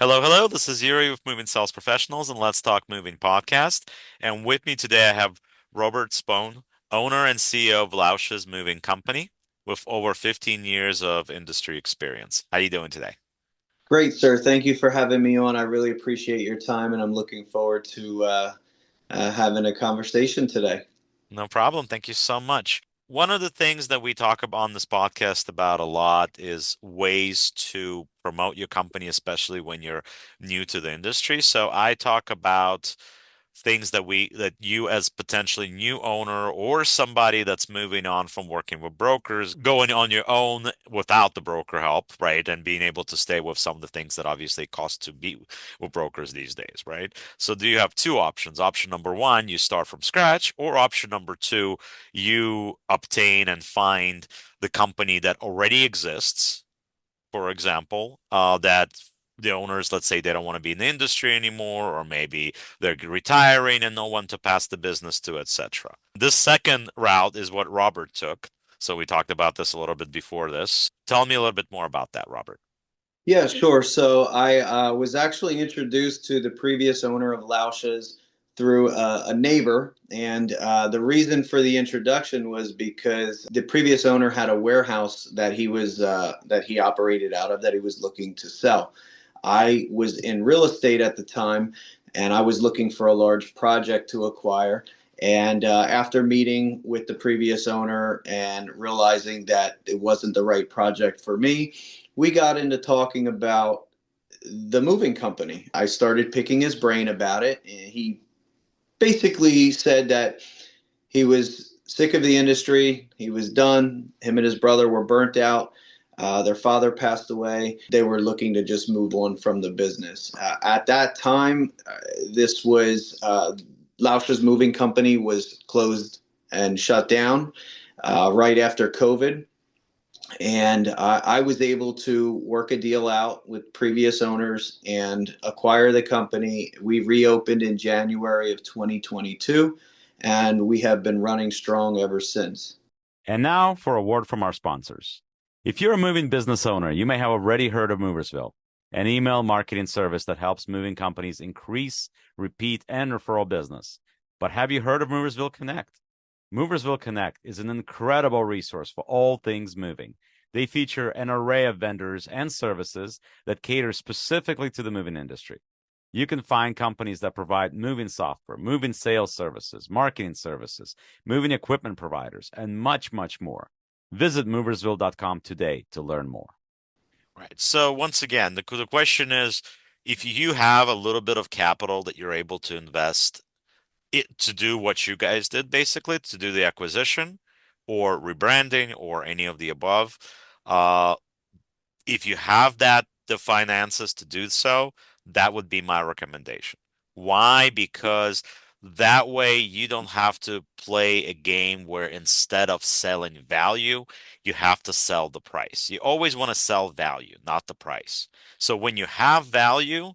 Hello, hello. This is Yuri with Moving Sales Professionals and Let's Talk Moving podcast. And with me today, I have Robert Spohn, owner and CEO of Lausch's Moving Company, with over 15 years of industry experience. How are you doing today? Great, sir. Thank you for having me on. I really appreciate your time, and I'm looking forward to having a conversation today. No problem. Thank you so much. One of the things that we talk about on this podcast about a lot is ways to promote your company, especially when you're new to the industry. So I talk about things that you as potentially new owner or somebody that's moving on from working with brokers, going on your own without the broker help, right? And being able to stay with some of the things that obviously cost to be with brokers these days, right? So do you have two options? Option number one, you start from scratch, or option number two, you obtain and find the company that already exists, for example, that the owners, let's say they don't want to be in the industry anymore, or maybe they're retiring and no one to pass the business to, etc. This second route is what Robert took. So we talked about this a little bit before this. Tell me a little bit more about that, Robert. Yeah, sure. So I was actually introduced to the previous owner of Lausch's through a neighbor, and the reason for the introduction was because the previous owner had a warehouse that he operated out of that he was looking to sell. I was in real estate at the time, and I was looking for a large project to acquire. And after meeting with the previous owner and realizing that it wasn't the right project for me, we got into talking about the moving company. I started picking his brain about it, and he basically said that he was sick of the industry. He was done. Him and his brother were burnt out. Their father passed away. They were looking to just move on from the business. At that time, this was Lausch's moving company was closed and shut down right after COVID. And I was able to work a deal out with previous owners and acquire the company. We reopened in January of 2022, and we have been running strong ever since. And now for a word from our sponsors. If you're a moving business owner, you may have already heard of Moversville, an email marketing service that helps moving companies increase, repeat, and referral business. But have you heard of Moversville Connect? Moversville Connect is an incredible resource for all things moving. They feature an array of vendors and services that cater specifically to the moving industry. You can find companies that provide moving software, moving sales services, marketing services, moving equipment providers, and much, much more. Visit moversville.com today to learn more. Right. So once again, the question is, if you have a little bit of capital that you're able to invest it to do what you guys did, basically, to do the acquisition or rebranding or any of the above. Uh, if you have the finances to do so, that would be my recommendation. Why? Because that way you don't have to play a game where instead of selling value, you have to sell the price. You always want to sell value, not the price. So when you have value,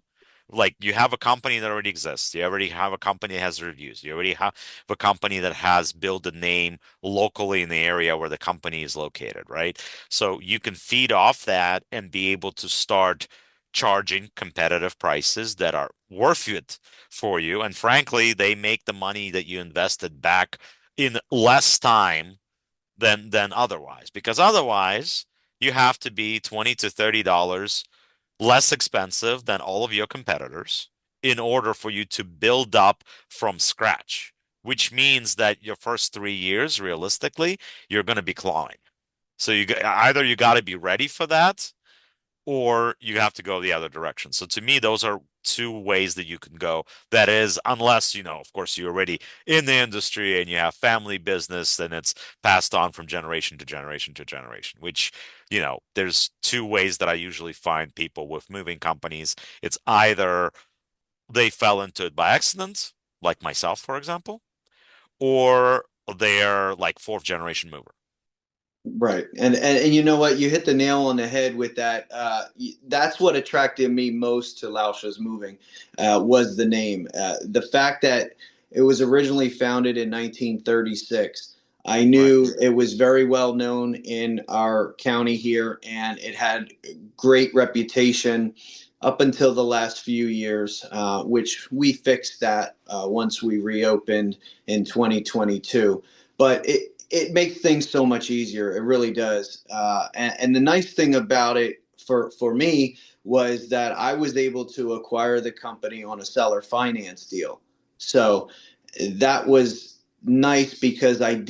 like you have a company that already exists, you already have a company that has reviews, you already have a company that has built a name locally in the area where the company is located, right? So you can feed off that and be able to start charging competitive prices that are worth it for you. And frankly, they make the money that you invested back in less time than otherwise. Because otherwise, you have to be 20 to $30 less expensive than all of your competitors in order for you to build up from scratch, which means that your first 3 years, realistically, you're going to be clawing. So either you got to be ready for that or you have to go the other direction. So to me, those are two ways that you can go. That is, unless, of course, you're already in the industry and you have family business and it's passed on from generation to generation to generation, which, there's two ways that I usually find people with moving companies. It's either they fell into it by accident, like myself, for example, or they're like fourth generation mover. Right. And you know what? You hit the nail on the head with that. That's what attracted me most to Lauscha's Moving was the name. The fact that it was originally founded in 1936. I Right. knew it was very well known in our county here, and it had great reputation up until the last few years, which we fixed that once we reopened in 2022. But it makes things so much easier. It really does. And the nice thing about it for me was that I was able to acquire the company on a seller finance deal. So that was nice because it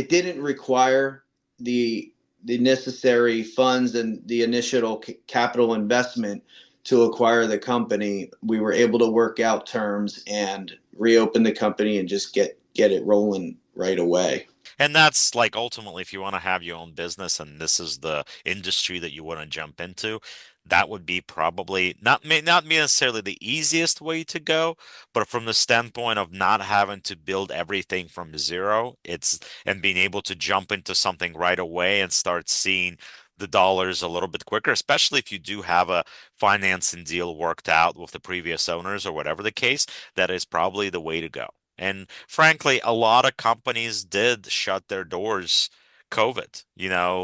didn't require the the necessary funds and the initial capital investment to acquire the company. We were able to work out terms and reopen the company and just get it rolling right away. And that's like ultimately, if you want to have your own business and this is the industry that you want to jump into, that would be probably not be necessarily the easiest way to go, but from the standpoint of not having to build everything from zero, it's and being able to jump into something right away and start seeing the dollars a little bit quicker, especially if you do have a financing deal worked out with the previous owners or whatever the case, that is probably the way to go. And frankly, a lot of companies did shut their doors COVID.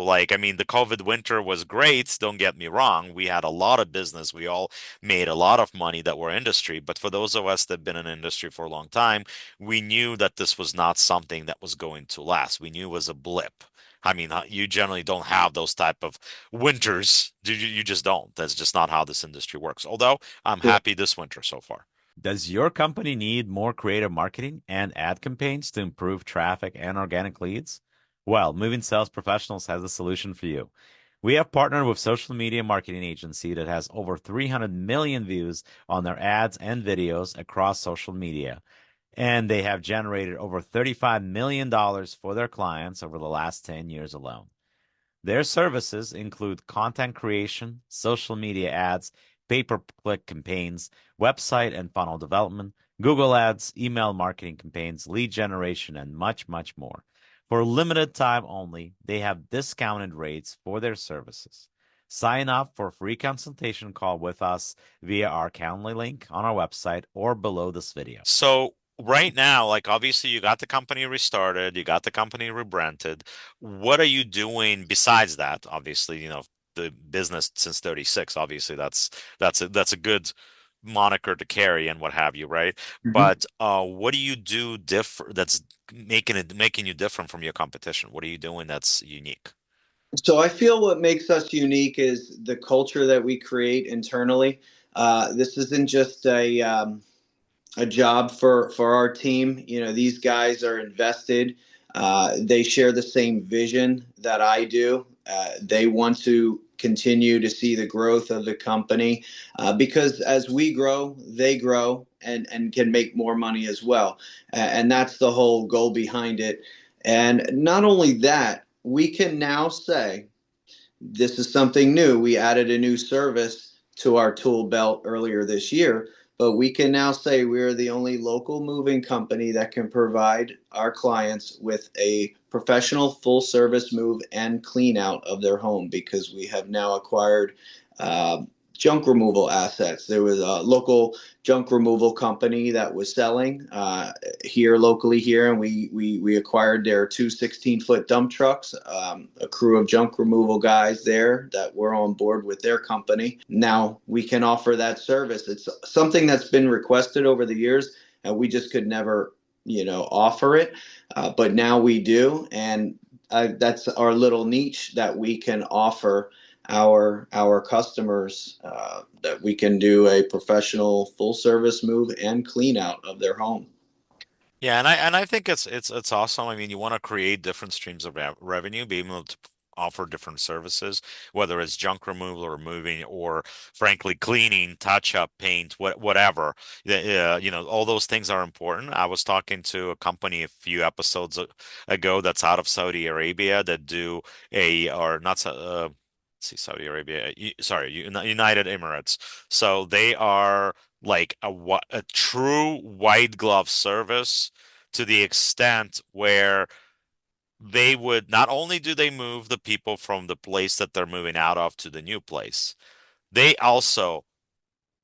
Like, I mean, the COVID winter was great. Don't get me wrong. We had a lot of business. We all made a lot of money that were industry. But for those of us that have been in industry for a long time, we knew that this was not something that was going to last. We knew it was a blip. I mean, you generally don't have those type of winters. You just don't. That's just not how this industry works. Although I'm Sure. happy this winter so far. Does your company need more creative marketing and ad campaigns to improve traffic and organic leads? Well, Moving Sales Professionals has a solution for you. We have partnered with social media marketing agency that has over 300 million views on their ads and videos across social media, and they have generated over $35 million for their clients over the last 10 years alone. Their services include content creation, social media ads, pay-per-click campaigns, website and funnel development, Google Ads, email marketing campaigns, lead generation, and much, much more. For limited time only, they have discounted rates for their services. Sign up for a free consultation call with us via our Calendly link on our website or below this video. So right now, like obviously you got the company restarted, you got the company rebranded. What are you doing besides that? Obviously, the business since 36, obviously that's a good moniker to carry and what have you, right? Mhm. But what do you do that's making you different from your competition? What are you doing that's unique? So I feel what makes us unique is the culture that we create internally. This isn't just a job for our team. You know, these guys are invested. They share the same vision that I do. They want to continue to see the growth of the company because as we grow, they grow and can make more money as well. And that's the whole goal behind it. And not only that, we can now say this is something new. We added a new service to our tool belt earlier this year, but we can now say we're the only local moving company that can provide our clients with a professional full service move and clean out of their home because we have now acquired uh, junk removal assets. There was a local junk removal company that was selling here locally here, and we acquired their two 16-foot dump trucks, a crew of junk removal guys there that were on board with their company. Now we can offer that service. It's something that's been requested over the years, and we just could never, offer it, but now we do, and that's our little niche that we can offer our customers that we can do a professional full service move and clean out of their home. Yeah, and I think it's awesome. I mean, you want to create different streams of revenue, be able to offer different services, whether it's junk removal or moving, or frankly cleaning, touch up, paint, whatever. All those things are important. I was talking to a company a few episodes ago that's out of Saudi Arabia that do or not. Let's see, Saudi Arabia. Sorry, United Emirates. So they are like a true white glove service to the extent where they would not only do they move the people from the place that they're moving out of to the new place, they also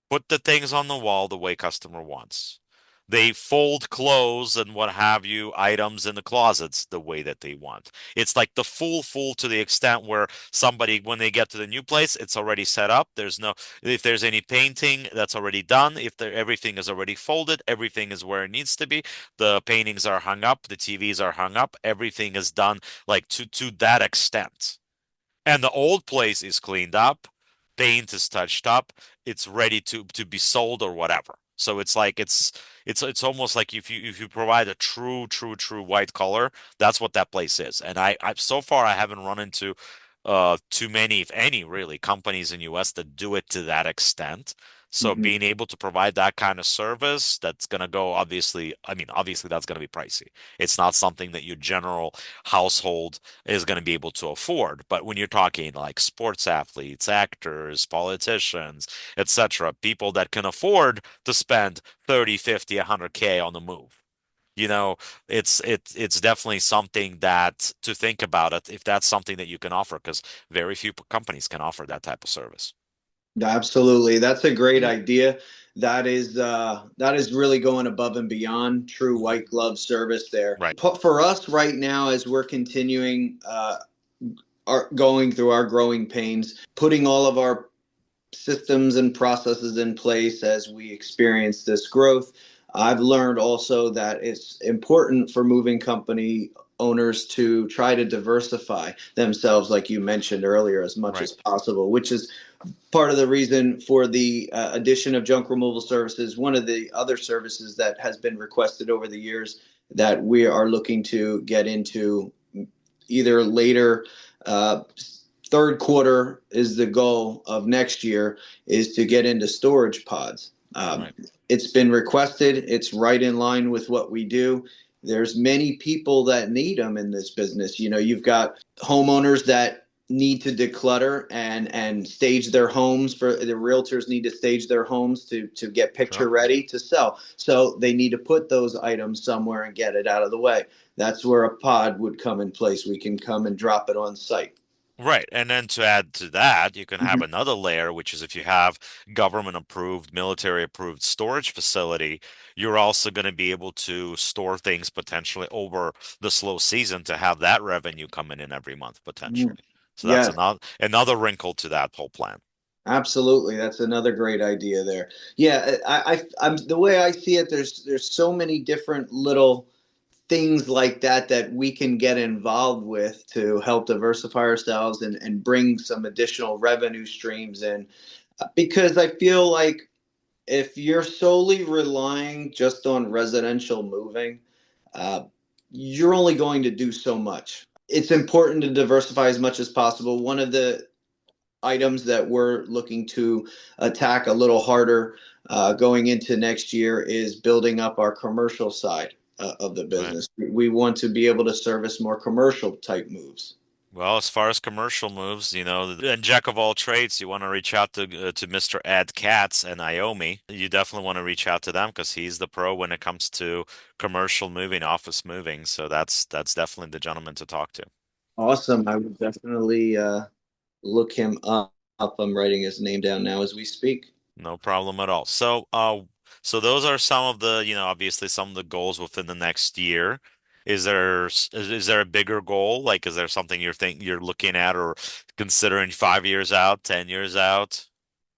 put the things on the wall the way customer wants. They fold clothes and what have you, items in the closets the way that they want. It's like the full to the extent where somebody, when they get to the new place, it's already set up. There's no, if there's any painting, that's already done. If there, everything is already folded, everything is where it needs to be. The paintings are hung up, the TVs are hung up, everything is done like to that extent. And the old place is cleaned up, paint is touched up, it's ready to be sold or whatever. So it's like it's almost like if you provide a true white color, that's what that place is. And I so far I haven't run into too many, if any, really, companies in US that do it to that extent. So Mhm. being able to provide that kind of service, that's going to go obviously, I mean, obviously that's going to be pricey. It's not something that your general household is going to be able to afford. But when you're talking like sports athletes, actors, politicians, etc., people that can afford to spend 30, 50, 100K on the move. You know, it's definitely something that to think about it if that's something that you can offer because very few companies can offer that type of service. Absolutely. That's a great idea. That is really going above and beyond true Mhm. white glove service there. Right, For us right now, as we're continuing going through our growing pains, putting all of our systems and processes in place as we experience this growth. I've learned also that it's important for moving company owners to try to diversify themselves, like you mentioned earlier, as much right, as possible, which is part of the reason for the addition of junk removal services. One of the other services that has been requested over the years that we are looking to get into either later third quarter is the goal of next year is to get into storage pods. right. It's been requested. It's right in line with what we do. There's many people that need them in this business. You know, you've got homeowners that need to declutter and stage their homes. For the realtors need to stage their homes to get Sure. picture ready to sell, so they need to put those items somewhere and get it out of the way. That's where a pod would come in place. We can come and drop it on site. Right. And then to add to that, you can have Mhm. another layer, which is if you have government approved, military approved storage facility, you're also going to be able to store things potentially over the slow season to have that revenue coming in every month Mhm. potentially. So that's Yeah, another wrinkle to that whole plan. absolutely. That's another great idea there. Yeah, I'm the way I see it. There's so many different little things like that that we can get involved with to help diversify ourselves and bring some additional revenue streams in. Because I feel like if you're solely relying just on residential moving, uh, you're only going to do so much. It's important to diversify as much as possible. One of the items that we're looking to attack a little harder going into next year is building up our commercial side of the Right. business. We want to be able to service more commercial type moves. Well, as far as commercial moves, and jack of all trades, you want to reach out to Mr. Ed Katz and Iomi. You definitely want to reach out to them because he's the pro when it comes to commercial moving, office moving. So that's definitely the gentleman to talk to. Awesome. I would definitely look him up. I'm writing his name down now as we speak. No problem at all. So those are some of the, obviously some of the goals within the next year. Is there a bigger goal? Like, is there something you're looking at or considering 5 years out, 10 years out?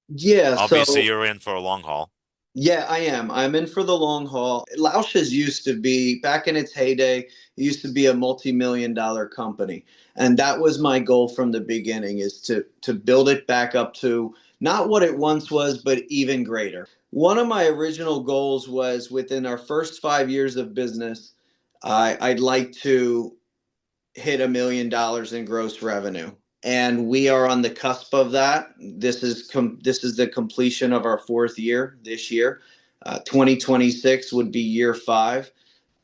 Yeah, Obviously, so you're in for a long haul. yeah, I am. I'm in for the long haul. Lausch's used to be, back in its heyday, it used to be a multi-million-dollar company. And that was my goal from the beginning is to build it back up to not what it once was, but even greater. One of my original goals was within our first 5 years of business, I'd like to hit $1 million in gross revenue. And we are on the cusp of that. This is the completion of our fourth year this year. 2026 would be year five.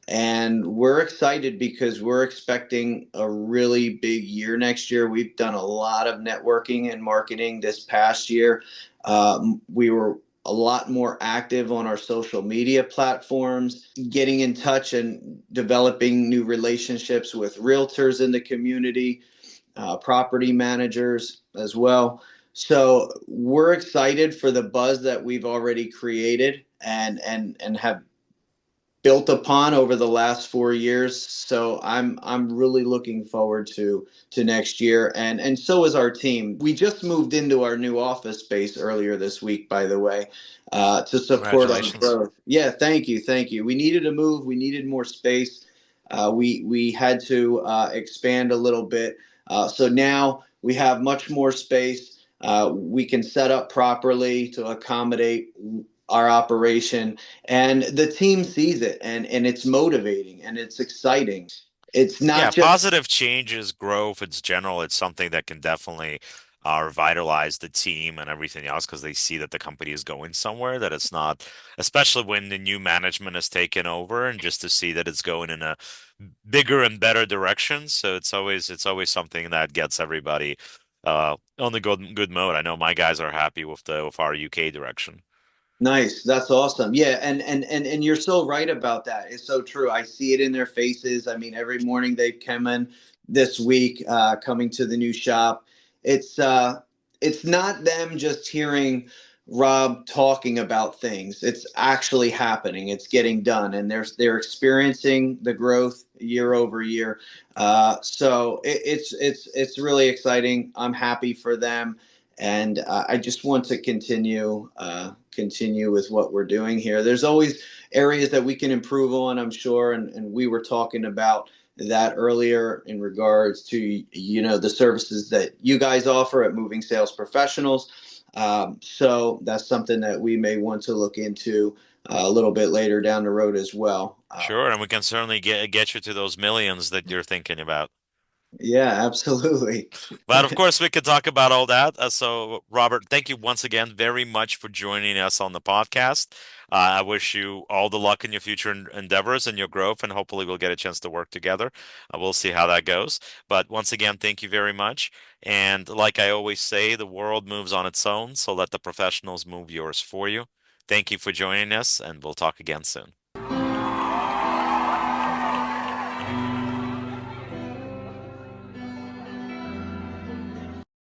And we're excited because we're expecting a really big year next year. We've done a lot of networking and marketing this past year. We were a lot more active on our social media platforms, getting in touch and developing new relationships with realtors in the community, property managers as well. So we're excited for the buzz that we've already created and have built upon over the last 4 years. So I'm really looking forward to next year, and so is our team. We just moved into our new office space earlier this week, by the way, to support our Congratulations. growth. Yeah, thank you. We needed a move. We needed more space. We had to expand a little bit. So now we have much more space. We can set up properly to accommodate our operation, and the team sees it, and it's motivating and it's exciting. It's Yeah, not just positive changes, growth, it's general. It's something that can definitely revitalize the team and everything else because they see that the company is going somewhere, that it's not, especially when the new management has taken over and just to see that it's going in a bigger and better direction. So it's always something that gets everybody on the good mode. I know my guys are happy with the with our UK direction. nice. That's awesome. Yeah, and you're so right about that. It's so true. I see it in their faces. I mean, every morning they come in this week, coming to the new shop. It's it's not them just hearing Rob talking about things. It's actually happening. It's getting done, and they're experiencing the growth year over year. So it's really exciting. I'm happy for them, and I just want to continue with what we're doing here. There's always areas that we can improve on, I'm sure, and we were talking about that earlier in regards to the services that you guys offer at Moving Sales Professionals. So that's something that we may want to look into a little bit later down the road as well. Sure, and we can certainly get you to those millions that you're thinking about. Yeah, absolutely. But of course, we could talk about all that. So, Robert, thank you once again very much for joining us on the podcast. I wish you all the luck in your future endeavors and your growth, and hopefully, we'll get a chance to work together. We'll see how that goes. But once again, thank you very much. And like I always say, the world moves on its own, so let the professionals move yours for you. Thank you for joining us, and we'll talk again soon.